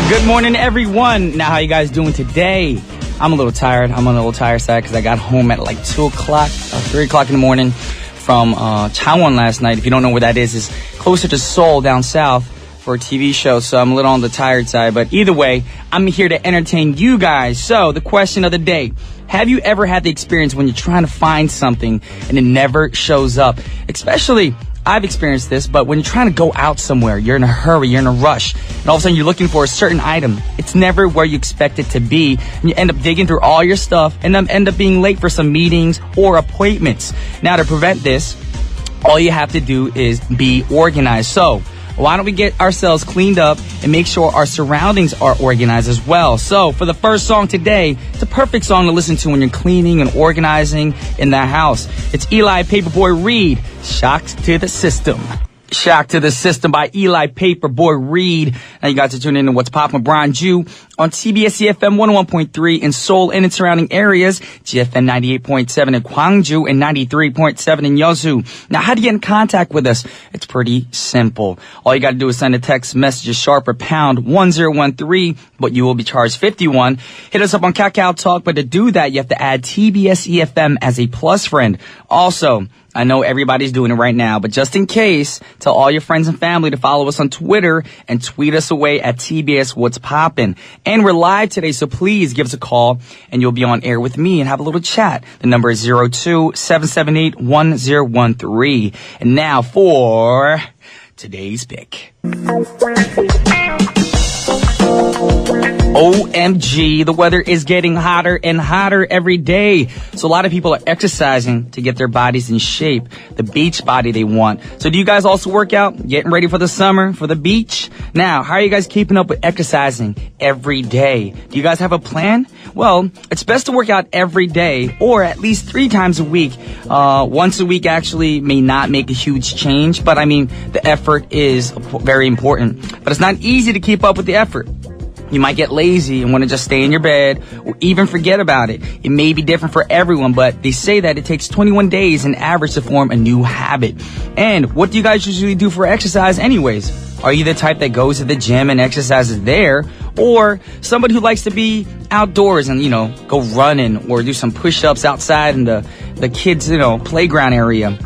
Good morning, everyone. Now, how you guys doing today? I'm a little tired. I'm on a little tired side because I got home at like 2 o'clock, 3 o'clock in the morning from Changwon last night. If you don't know where that is, it's closer to Seoul down south for a TV show. So I'm a little on the tired side. But either way, I'm here to entertain you guys. So the question of the day. Have you ever had the experience when you're trying to find something and it never shows up? Especially, I've experienced this, but when you're trying to go out somewhere, you're in a hurry, you're in a rush, and all of a sudden you're looking for a certain item. It's never where you expect it to be, and you end up digging through all your stuff and then end up being late for some meetings or appointments. Now, to prevent this, all you have to do is be organized. So, why don't we get ourselves cleaned up and make sure our surroundings are organized as well? So, for the first song today, it's a perfect song to listen to when you're cleaning and organizing in the house. It's Eli Paperboy Reed, Shock to the System. Shock to the System by Eli Paperboy Reed. Now you got to tune in to What's Poppin' with Brian Jew on TBS efm 101.3 in Seoul and its surrounding areas, GFM 98.7 in Gwangju and 93.7 in Yeosu. Now, how do you get in contact with us? It's pretty simple. All you got to do is send a text message sharp or pound 1013, but you will be charged 51. Hit us up on Kakao Talk, but to do that, you have to add TBS efm as a plus friend. Also, I know everybody's doing it right now, but just in case, tell all your friends and family to follow us on Twitter and tweet us away at TBS What's Poppin'. And we're live today, so please give us a call and you'll be on air with me and have a little chat. The number is 02-778-1013. And now for today's pick. OMG, the weather is getting hotter and hotter every day. So a lot of people are exercising to get their bodies in shape, the beach body they want. So do you guys also work out, getting ready for the summer, for the beach? Now, how are you guys keeping up with exercising every day? Do you guys have a plan? Well, it's best to work out every day or at least 3 times a week. Once a week actually may not make a huge change, but I mean, the effort is very important. But it's not easy to keep up with the effort. You might get lazy and want to just stay in your bed or even forget about it. It may be different for everyone, but they say that it takes 21 days on average to form a new habit. And what do you guys usually do for exercise anyways? Are you the type that goes to the gym and exercises there? Or somebody who likes to be outdoors and, go running or do some push-ups outside in the kids', playground area?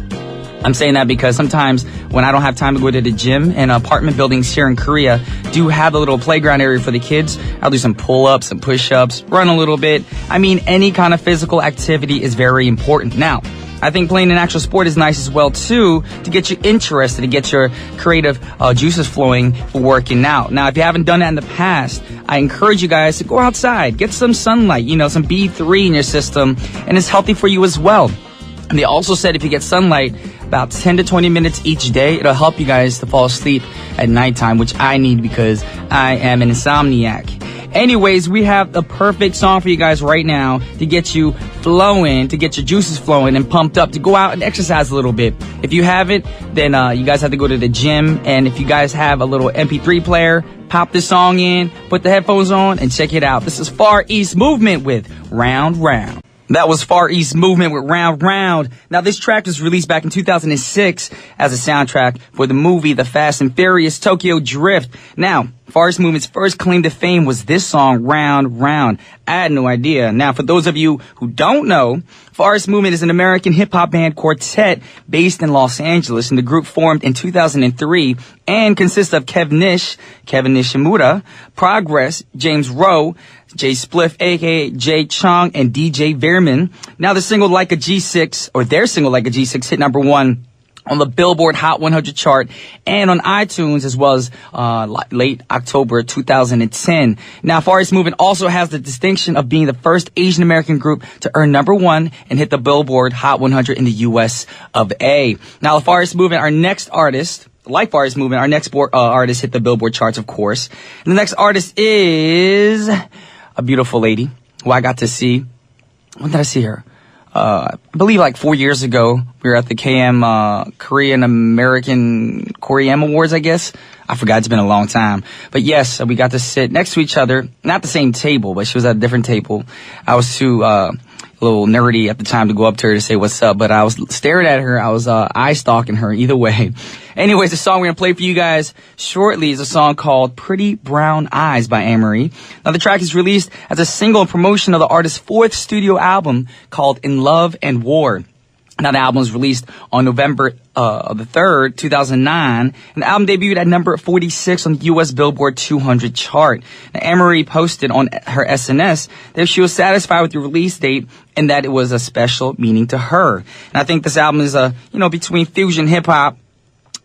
I'm saying that because sometimes when I don't have time to go to the gym, and apartment buildings here in Korea do have a little playground area for the kids, I'll do some pull-ups, some push-ups, run a little bit. I mean, any kind of physical activity is very important. Now, I think playing an actual sport is nice as well, too, to get you interested, to get your creative juices flowing for working out. Now, if you haven't done that in the past, I encourage you guys to go outside, get some sunlight, some B3 in your system, and it's healthy for you as well. And they also said if you get sunlight about 10 to 20 minutes each day, it'll help you guys to fall asleep at nighttime, which I need because I am an insomniac. Anyways, we have the perfect song for you guys right now to get you flowing, to get your juices flowing and pumped up, to go out and exercise a little bit. If you haven't, then you guys have to go to the gym. And if you guys have a little MP3 player, pop this song in, put the headphones on, and check it out. This is Far East Movement with Round Round. That was Far East Movement with Round Round. Now, this track was released back in 2006 as a soundtrack for the movie The Fast and Furious Tokyo Drift. Now, Far East Movement's first claim to fame was this song, Round Round. I had no idea. Now, for those of you who don't know, Far East Movement is an American hip-hop band quartet based in Los Angeles, and the group formed in 2003 and consists of Kevin Nishimura, Progress, James Rowe, Jay Spliff, a.k.a. Jay Chung, and DJ Veerman. Now, their single Like a G6 hit number 1 on the Billboard Hot 100 chart and on iTunes as well as late October 2010. Now, Far East Movement also has the distinction of being the first Asian American group to earn number 1 and hit the Billboard Hot 100 in the U.S. of A. Now, the Far East Movement, our next artist hit the Billboard charts, of course. And the next artist is a beautiful lady who I got to see. When did I see her? I believe like 4 years ago. We were at the Korean American Korean Awards, I guess. I forgot, it's been a long time. But yes, we got to sit next to each other. Not the same table, but she was at a different table. I was too a little nerdy at the time to go up to her to say what's up, but I was staring at her. I was eye stalking her either way. Anyways, the song we're going to play for you guys shortly is a song called Pretty Brown Eyes by Anne-Marie. Now, the track is released as a single in promotion of the artist's fourth studio album called In Love and War. Now, the album was released on November the 3rd, 2009, and the album debuted at number 46 on the U.S. Billboard 200 chart. Now, Anne-Marie posted on her SNS that she was satisfied with the release date and that it was a special meaning to her. And I think this album is between fusion hip-hop,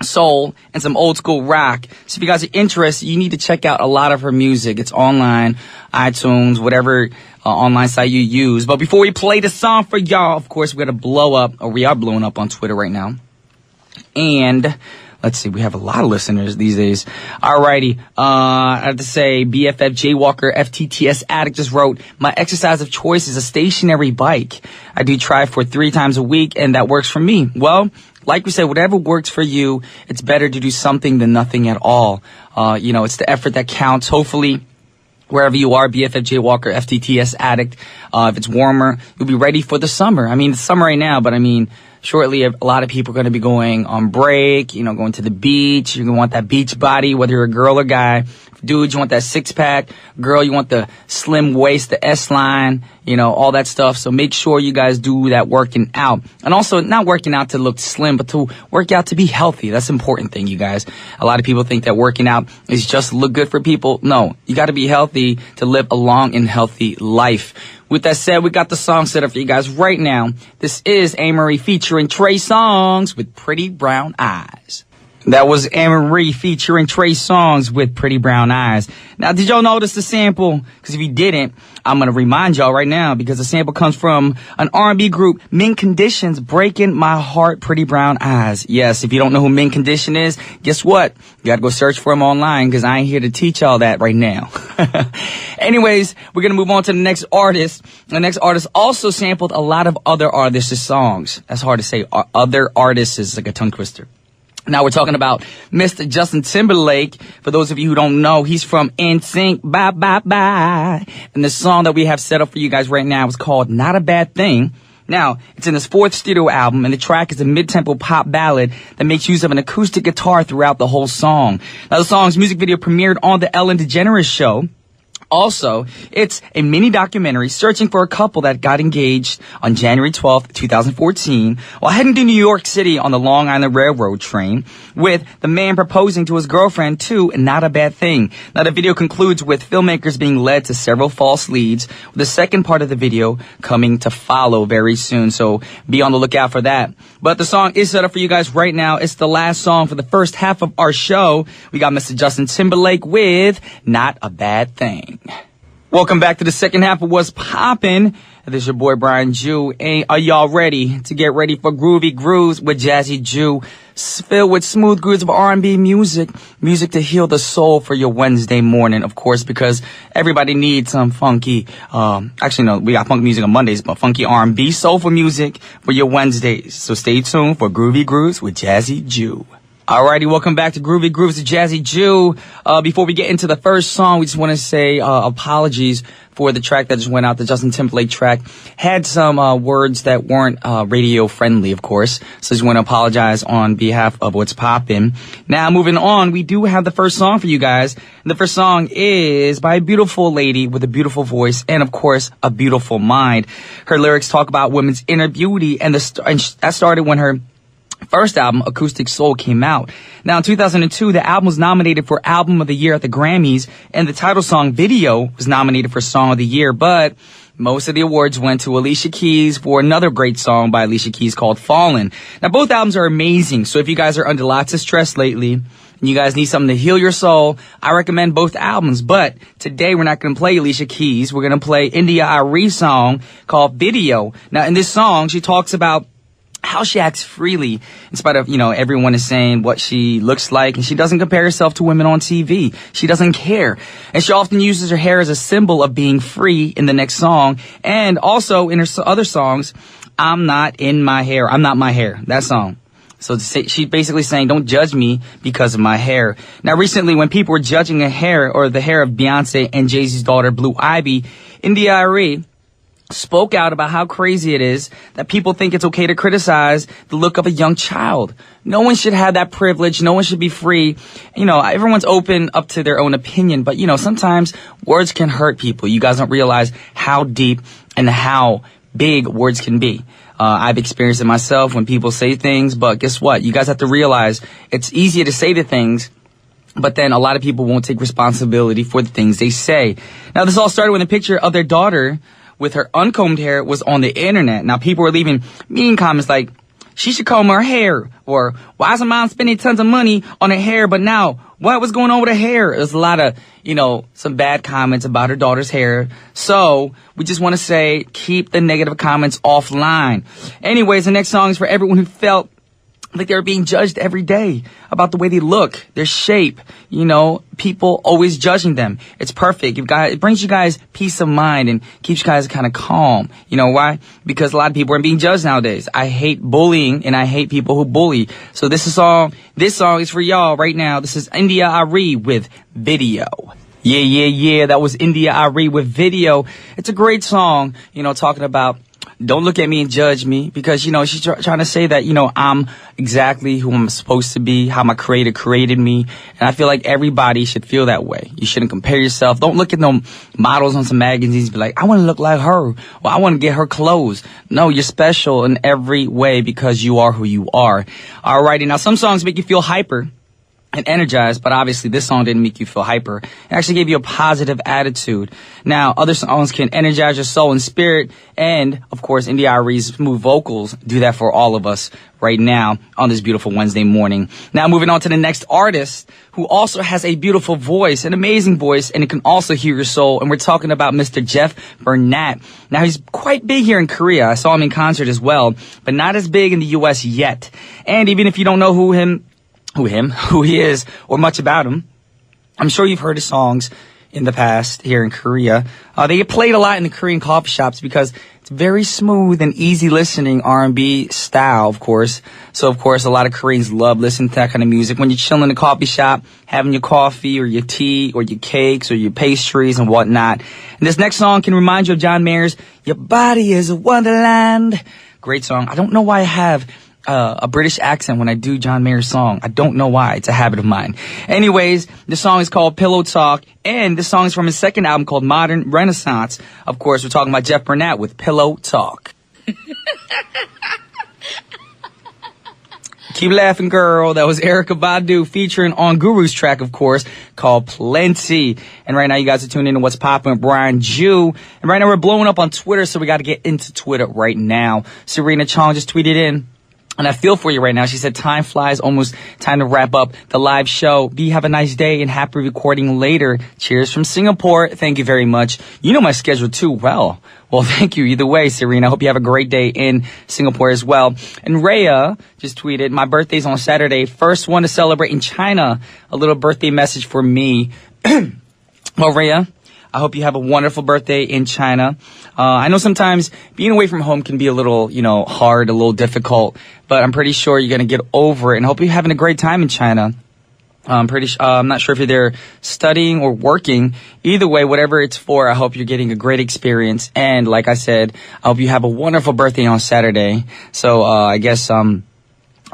soul, and some old school rock. So if you guys are interested, you need to check out a lot of her music. It's online, iTunes, whatever online site you use. But before we play the song for y'all, of course, we're going to blow up, or we are blowing up on Twitter right now. And let's see, we have a lot of listeners these days. Alrighty, I have to say, BFF Jaywalker FTTS Addict just wrote, my exercise of choice is a stationary bike. I do try for 3 times a week, and that works for me. Well, like we said, whatever works for you, it's better to do something than nothing at all. It's the effort that counts. Hopefully, wherever you are, BFF Jaywalker, FTTS Addict, if it's warmer, you'll be ready for the summer. I mean, it's summer right now, but I mean, shortly, a lot of people are going to be going on break, going to the beach. You're going to want that beach body, whether you're a girl or guy. Dude, you want that six-pack. Girl, you want the slim waist, the S-line, all that stuff. So make sure you guys do that working out. And also, not working out to look slim, but to work out to be healthy. That's an important thing, you guys. A lot of people think that working out is just to look good for people. No, you got to be healthy to live a long and healthy life. With that said, we got the song set up for you guys right now. This is Anne-Marie featuring Trey Songz with Pretty Brown Eyes. That was Anne-Marie featuring Trey Songz with Pretty Brown Eyes. Now, did y'all notice the sample? Because if you didn't, I'm going to remind y'all right now, because the sample comes from an R&B group, Mint Condition's Breaking My Heart, Pretty Brown Eyes. Yes, if you don't know who Mint Condition is, guess what? You got to go search for them online, because I ain't here to teach y'all that right now. Anyways, we're going to move on to the next artist. The next artist also sampled a lot of other artists' songs. That's hard to say. Other artists is like a tongue twister. Now we're talking about Mr. Justin Timberlake. For those of you who don't know, he's from NSYNC. Bye, bye, bye. And the song that we have set up for you guys right now is called Not a Bad Thing. Now, it's in his 4th studio album, and the track is a mid-tempo pop ballad that makes use of an acoustic guitar throughout the whole song. Now, the song's music video premiered on The Ellen DeGeneres Show. Also, it's a mini documentary searching for a couple that got engaged on January 12th, 2014, while heading to New York City on the Long Island Railroad train, with the man proposing to his girlfriend to Not a Bad Thing. Now, the video concludes with filmmakers being led to several false leads, with the second part of the video coming to follow very soon, so be on the lookout for that. But the song is set up for you guys right now. It's the last song for the first half of our show. We got Mr. Justin Timberlake with Not a Bad Thing. Welcome back to the second half of What's Poppin'. This is your boy Brian Jew. Are y'all ready to get ready for Groovy Grooves with Jazzy Jew? Filled with smooth grooves of R&B music to heal the soul for your Wednesday morning, of course, because everybody needs some funky, we got funk music on Mondays, but funky R&B soulful music for your Wednesdays. So stay tuned for Groovy Grooves with Jazzy Jew. Alrighty, welcome back to Groovy Grooves with Jazzy Jew. Before we get into the first song, we just want to say apologies for the track that just went out. The Justin Timberlake track had some words that weren't radio friendly, of course. So I just want to apologize on behalf of What's Poppin'. Now, moving on, we do have the first song for you guys. And the first song is by a beautiful lady with a beautiful voice and, of course, a beautiful mind. Her lyrics talk about women's inner beauty, and that started when her first album, Acoustic Soul, came out. Now, in 2002, the album was nominated for Album of the Year at the Grammys, and the title song, Video, was nominated for Song of the Year, but most of the awards went to Alicia Keys for another great song by Alicia Keys called Fallin'. Now, both albums are amazing, so if you guys are under lots of stress lately, and you guys need something to heal your soul, I recommend both albums. But today we're not going to play Alicia Keys. We're going to play India Arie's song called Video. Now, in this song, she talks about how she acts freely in spite of, everyone is saying what she looks like, and she doesn't compare herself to women on TV. She doesn't care. And she often uses her hair as a symbol of being free in the next song. And also in her other songs, I'm not in my hair. I'm not my hair. That song. So she's basically saying, don't judge me because of my hair. Now, recently, when people were judging the hair of Beyonce and Jay-Z's daughter, Blue Ivy, India Arie spoke out about how crazy it is that people think it's okay to criticize the look of a young child. No one should have that privilege. No one should be free. You know, everyone's open up to their own opinion, but you know, sometimes words can hurt people. You guys don't realize how deep and how big words can be. I've experienced it myself when people say things, but guess what? You guys have to realize it's easier to say the things, but then a lot of people won't take responsibility for the things they say. Now, this all started with a picture of their daughter with her uncombed hair was on the internet. Now, people were leaving mean comments like, she should comb her hair, or why is her mom spending tons of money on her hair, but now what was going on with her hair? There's a lot of, you know, some bad comments about her daughter's hair. So we just want to say, keep the negative comments offline. Anyways, the next song is for everyone who felt like they were being judged every day about the way they look, their shape, you know, people always judging them. It's perfect. It brings you guys peace of mind and keeps you guys kind of calm. You know why? Because a lot of people are being judged nowadays. I hate bullying and I hate people who bully. So this song is for y'all right now. This is India Ari with Video. Yeah. That was India Ari with Video. It's a great song, you know, talking about don't look at me and judge me, because, you know, she's trying to say that, you know, I'm exactly who I'm supposed to be, how my creator created me. And I feel like everybody should feel that way. You shouldn't compare yourself. Don't look at no models on some magazines and be like, I want to look like her. Well, I want to get her clothes. No, you're special in every way because you are who you are. Alrighty. Now, some songs make you feel hyper and energized, but obviously this song didn't make you feel hyper. It actually gave you a positive attitude. Now, other songs can energize your soul and spirit, and, of course, India Ari's smooth vocals do that for all of us right now on this beautiful Wednesday morning. Now, moving on to the next artist, who also has a beautiful voice, an amazing voice, and it can also heal your soul, and we're talking about Mr. Jeff Burnett. Now, he's quite big here in Korea. I saw him in concert as well, but not as big in the U.S. yet. And even if you don't know who he is, or much about him, I'm sure you've heard his songs in the past here in Korea. They get played a lot in the Korean coffee shops because it's very smooth and easy listening R&B style, of course. So, of course, a lot of Koreans love listening to that kind of music. When you're chilling in the coffee shop, having your coffee or your tea or your cakes or your pastries and whatnot. And this next song can remind you of John Mayer's Your Body is a Wonderland. Great song. I don't know why I have a British accent when I do John Mayer's song. I don't know why. It's a habit of mine. Anyways, the song is called Pillow Talk, and the song is from his second album called Modern Renaissance. Of course, we're talking about Jeff Burnett with Pillow Talk. Keep laughing, girl. That was Erykah Badu featuring on Guru's track, of course, called Plenty. And right now, you guys are tuning in to What's Poppin' with Brian Jew. And right now, we're blowing up on Twitter, so we got to get into Twitter right now. Serena Chong just tweeted in, and I feel for you right now. She said, time flies, almost time to wrap up the live show. B, have a nice day and happy recording later. Cheers from Singapore. Thank you very much. You know my schedule too well. Well, thank you either way, Serena. I hope you have a great day in Singapore as well. And Rhea just tweeted, my birthday's on Saturday. First one to celebrate in China. A little birthday message for me. Well, Rhea, I hope you have a wonderful birthday in China. I know sometimes being away from home can be a little, hard, a little difficult, but I'm pretty sure you're going to get over it, and hope you're having a great time in China. I'm not sure if you're there studying or working. Either way, whatever it's for, I hope you're getting a great experience. And like I said, I hope you have a wonderful birthday on Saturday. So, I guess, a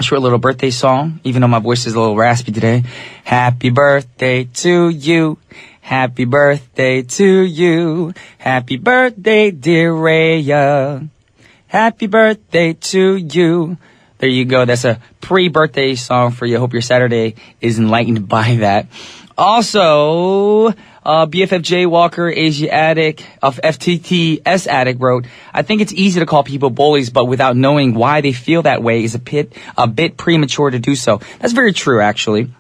short little birthday song, even though my voice is a little raspy today. Happy birthday to you. Happy birthday to you. Happy birthday, dear Rhea. Happy birthday to you. There you go. That's a pre-birthday song for you. I hope your Saturday is enlightened by that. Also, BFFJ Walker, Asiatic of FTTS Addict wrote, I think it's easy to call people bullies, but without knowing why they feel that way is a bit premature to do so. That's very true, actually.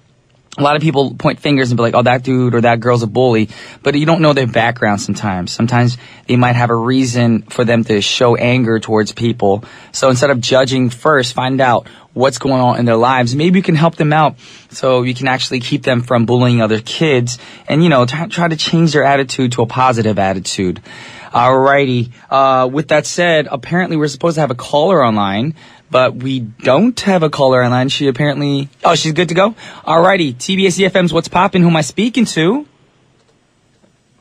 A lot of people point fingers and be like, oh, that dude or that girl's a bully, but you don't know their background sometimes. Sometimes they might have a reason for them to show anger towards people. So instead of judging first, find out what's going on in their lives. Maybe you can help them out so you can actually keep them from bullying other kids and, try to change their attitude to a positive attitude. Alrighty. With that said, apparently we're supposed to have a caller online, but we don't have a caller online. She's good to go? Alrighty. TBS efm's What's Poppin'? Who am I speaking to?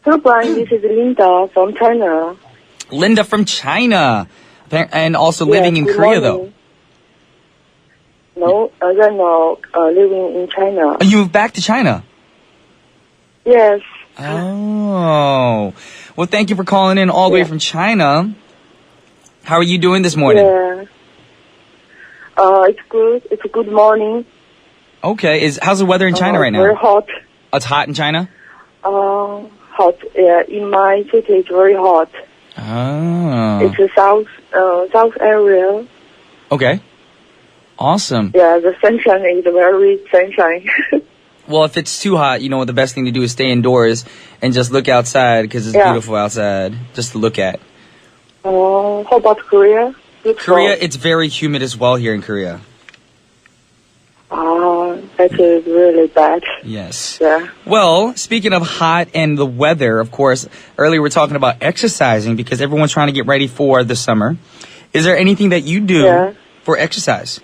Hello, Brian. This is Linda from China. Linda from China. And also living in Korea, though. No, right now living in China. Oh, you moved back to China? Yes. Oh. Well, thank you for calling in all the way from China. How are you doing this morning? Yeah. It's good. It's a good morning. Okay. How's the weather in China right now? Very hot. It's hot in China? Hot. Yeah, in my city it's very hot. Oh. It's a south area. Okay. Awesome. Yeah, the sunshine is very sunshine. Well, if it's too hot, you know what the best thing to do is stay indoors and just look outside because it's beautiful outside just to look at. How about Korea? Korea, it's very humid as well here in Korea. That is really bad. Yes. Yeah. Well, speaking of hot and the weather, of course, earlier we were talking about exercising because everyone's trying to get ready for the summer. Is there anything that you do for exercise?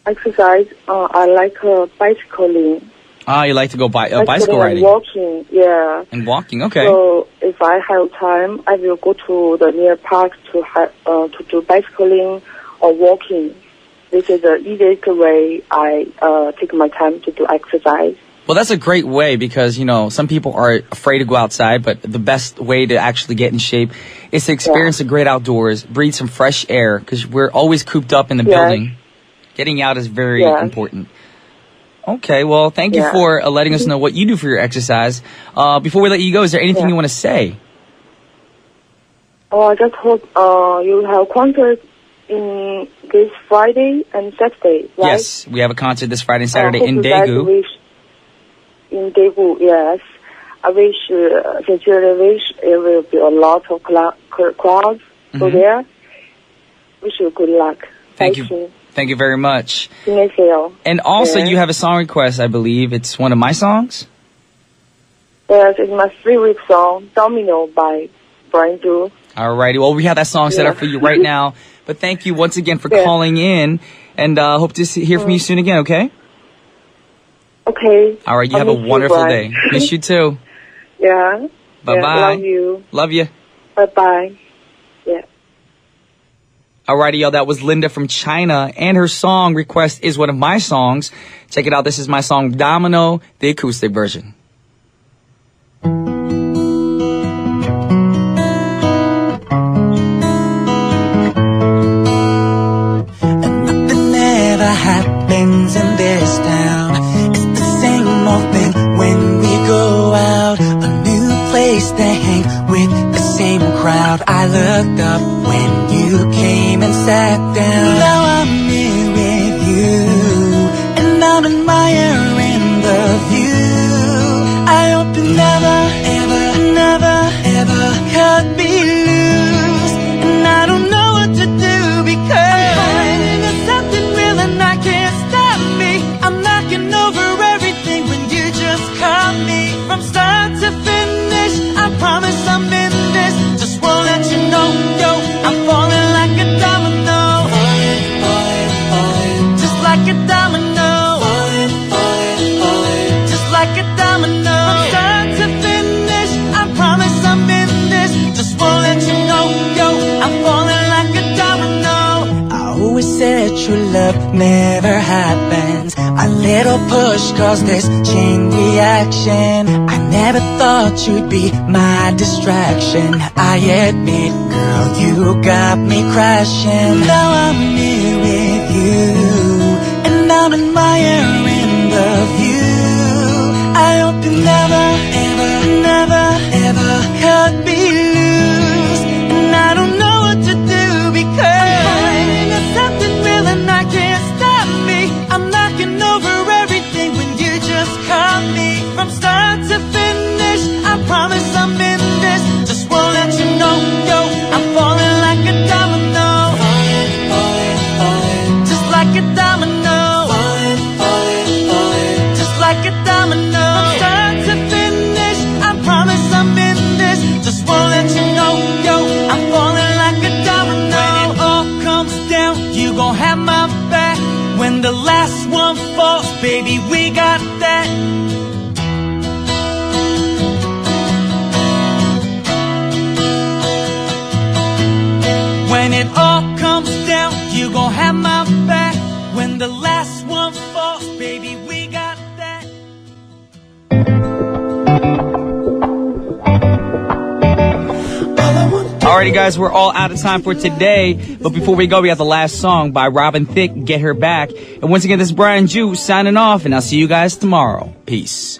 Exercise, I like bicycling. You like to go bicycle riding? And walking, yeah. And walking, okay. So if I have time, I will go to the near park to do bicycling or walking. This is the easiest way I take my time to do exercise. Well, that's a great way because, you know, some people are afraid to go outside, but the best way to actually get in shape is to experience the great outdoors, breathe some fresh air because we're always cooped up in the building. Getting out is very important. Okay, well, thank you for letting us know what you do for your exercise. Before we let you go, is there anything you want to say? I just hope you have concert in this Friday and Saturday, right? Yes, we have a concert this Friday and Saturday in Daegu. In Daegu, yes. I sincerely wish there will be a lot of crowds there. Wish you good luck. Thank you. Thank you very much. 신청해요. And also, you have a song request, I believe. It's one of my songs? Yes, it's my favorite song, Domino by Brian Du. Alrighty, well, we have that song set up for you right now. But thank you once again for calling in, and hope to hear from you soon again, okay? Okay. Alright, you have a wonderful day. Miss you too. Yeah. Bye-bye. Yeah, love you. Love you. Bye-bye. Yeah. Alrighty, y'all, that was Linda from China, and her song request is one of my songs. Check it out, this is my song, Domino, the acoustic version. Happens in this town. It's the same old thing when we go out. A new place to hang with the same crowd. I looked up when you came and sat down. Now I'm here with you, and I'm admiring the view. I hope you never, ever, never, ever cut me loose. And I don't know what to do because I'm knocking over everything when you just caught me. From start to finish, I promise I'm in this. Just won't let you know, yo, I'm falling like a domino. Just like a domino. Just like a domino. From start to finish, I promise I'm in this. Just won't let you know, yo, I'm falling like a domino. I always said true love never happens. A little push caused this chain reaction. I never thought you'd be my distraction. I admit, girl, you got me crashing. Now I'm here with you, and I'm admiring the view. I hope you never, ever, never, ever cut me loose. And I don't know what to do because I'm falling into something real and I can't stop me. I'm knocking over everything when you just caught me. From start to finish, I promise I'm in this. Just won't let you know, yo, I'm falling like a domino. Just like a domino. Just like a domino. From start to finish, Alrighty, guys, we're all out of time for today. But before we go, we have the last song by Robin Thicke, Get Her Back. And once again, this is Brian Ju signing off, and I'll see you guys tomorrow. Peace.